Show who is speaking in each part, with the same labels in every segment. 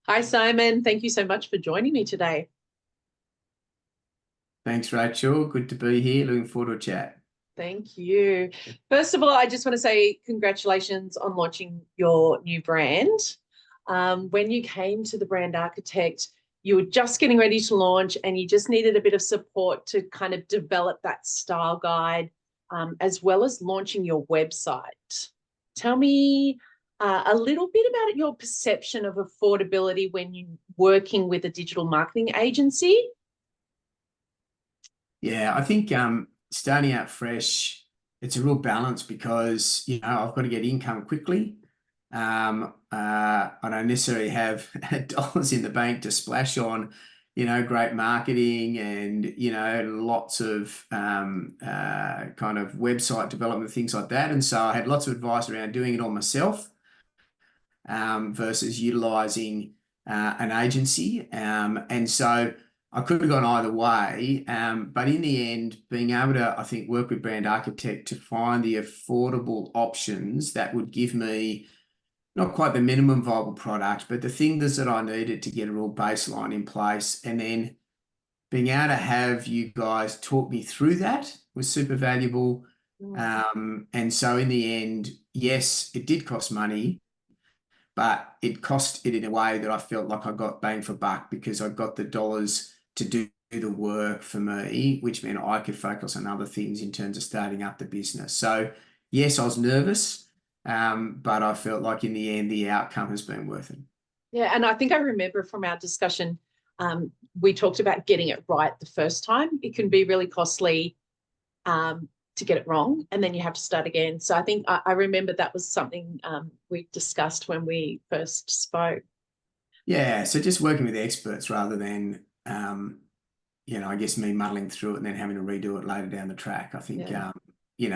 Speaker 1: Hi, Simon. Thank you so much for joining me today.
Speaker 2: Thanks, Rachel. Good to be here. Looking forward to a chat.
Speaker 1: Thank you. First of all, I just want to say congratulations on launching your new brand. When you came to the Brand Architect, you were just getting ready to launch and you just needed a bit of support to kind of develop that style guide, as well as launching your website. Tell me a little bit about your perception of affordability when you're working with a digital marketing agency.
Speaker 2: Yeah, I think starting out fresh, it's a real balance because I've got to get income quickly. I don't necessarily have dollars in the bank to splash on, great marketing and lots of kind of website development, things like that. And so I had lots of advice around doing it all myself versus utilizing an agency. And so I could have gone either way, but in the end, being able to, I think, work with Brand Architect to find the affordable options that would give me not quite the minimum viable product, but the things that I needed to get a real baseline in place. And then being able to have you guys talk me through that was super valuable. And so in the end, yes, it did cost money, but it cost it in a way that I felt like I got bang for buck because I got the dollars to do the work for me, which meant I could focus on other things in terms of starting up the business. So yes, I was nervous, but I felt like in the end, the outcome has been worth it.
Speaker 1: Yeah, and I think I remember from our discussion, we talked about getting it right the first time. It can be really costly to get it wrong, and then you have to start again. So I think I remember that was something we discussed when we first spoke.
Speaker 2: Yeah, so just working with experts rather than, I guess me muddling through it and then having to redo it later down the track. I think,
Speaker 1: Yeah.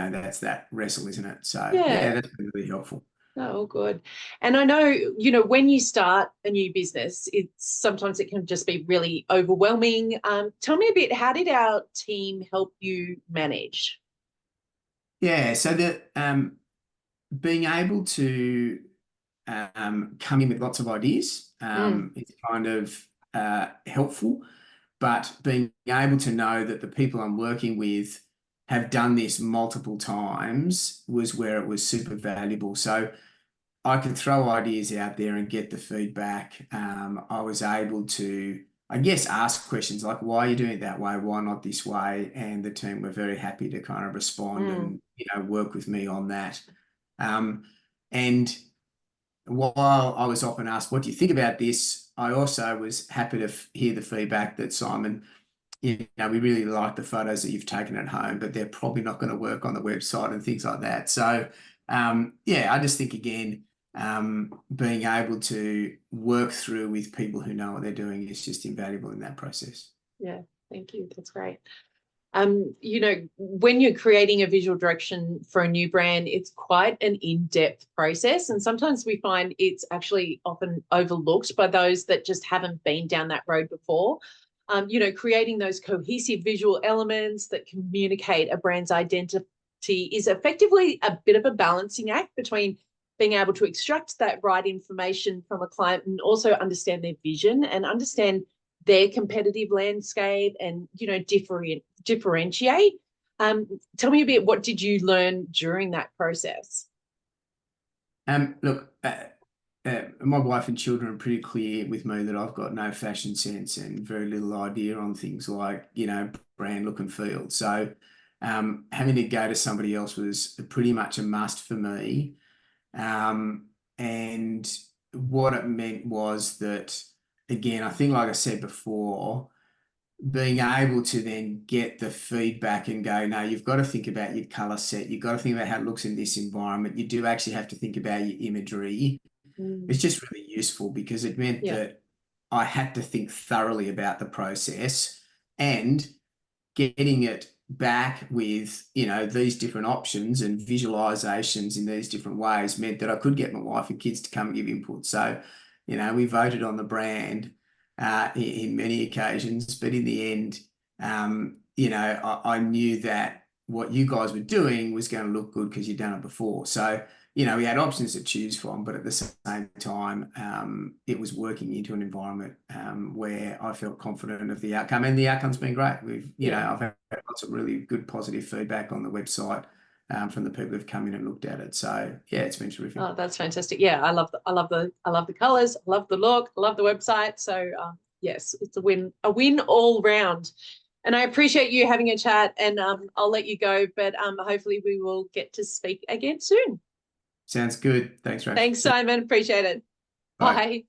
Speaker 2: that's that wrestle, isn't it? So yeah,
Speaker 1: Yeah.
Speaker 2: that's been really helpful.
Speaker 1: Oh, good. And I know, when you start a new business, sometimes it can just be really overwhelming. Tell me a bit, how did our team help you manage?
Speaker 2: Yeah, so that being able to come in with lots of ideas
Speaker 1: Mm,
Speaker 2: is kind of helpful, but being able to know that the people I'm working with have done this multiple times was where it was super valuable. So I could throw ideas out there and get the feedback. I was able to, I guess, ask questions like, why are you doing it that way? Why not this way? And the team were very happy to kind of respond
Speaker 1: mm.
Speaker 2: and, work with me on that. Um, and while I was often asked, what do you think about this? I also was happy to hear the feedback that Simon, we really like the photos that you've taken at home, but they're probably not going to work on the website and things like that. So, yeah, I just think again, being able to work through with people who know what they're doing is just invaluable in that process.
Speaker 1: Yeah, thank you. That's great. When you're creating a visual direction for a new brand, it's quite an in-depth process. And sometimes we find it's actually often overlooked by those that just haven't been down that road before. Creating those cohesive visual elements that communicate a brand's identity is effectively a bit of a balancing act between being able to extract that right information from a client and also understand their vision and understand their competitive landscape and differentiate. Tell me a bit, what did you learn during that process?
Speaker 2: Look, my wife and children are pretty clear with me that I've got no fashion sense and very little idea on things like, brand look and feel. So having to go to somebody else was pretty much a must for me. And what it meant was that, again, I think, like I said before, being able to then get the feedback and go, no, you've got to think about your color set. You've got to think about how it looks in this environment. You do actually have to think about your imagery.
Speaker 1: Mm,
Speaker 2: It's just really useful because it meant
Speaker 1: yeah.
Speaker 2: that I had to think thoroughly about the process and getting it back with, these different options and visualizations in these different ways meant that I could get my wife and kids to come and give input. So, we voted on the brand in many occasions, but in the end, I knew that what you guys were doing was going to look good because you'd done it before. So you know, we had options to choose from, but at the same time, it was working into an environment where I felt confident of the outcome, and the outcome's been great. You know, I've had lots of really good positive feedback on the website from the people who've come in and looked at it. So yeah, it's been terrific.
Speaker 1: Oh, that's fantastic. Yeah, I love the colors, I love the look, I love the website. So yes, it's a win all round. And I appreciate you having a chat, and I'll let you go, but hopefully we will get to speak again soon.
Speaker 2: Sounds good. Thanks, Rach.
Speaker 1: Thanks, Simon. Appreciate it.
Speaker 2: Bye.
Speaker 1: Bye.